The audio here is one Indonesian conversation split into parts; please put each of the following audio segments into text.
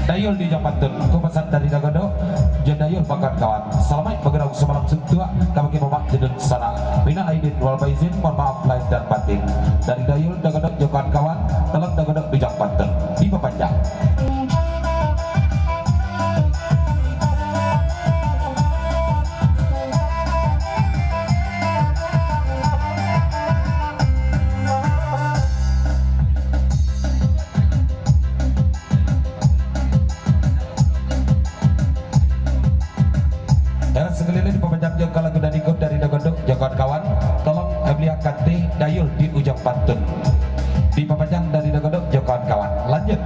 Dayul di Japantun ku pesan dari Dagodo Jendayul bakat kawan selamat bergerak semalam setua kami memak jedun sana minal aidin wal faizin mohon maaf lahir dan batin dari Dayul Dagodo Jokan kawan telah Dagodo di Japantun di Pepanjang. Sekeliling pemecah jengkal lagu dan ikut dari Dagodok Jokon kawan tolong Eblia Kanti Dayul di Ujung Pantun di pemecah dari Dagodok Jokon kawan lanjut.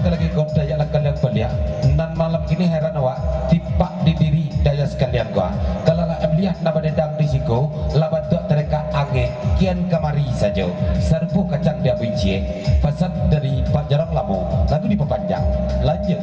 sekali lagi kau daya kalian belia. Dan malam ini heran awak tipak di diri daya sekalian gua. Kalau lah melihat nama dedang di siku, labat dok tereka ange kian kamari saja. Serbu kacang dia benci. Pesan dari Pak Jarang Lamu, lagu diperpanjang. Lanjut.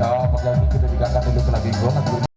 Ya, Pak Gandhi, kita dikatakan dulu ke lagu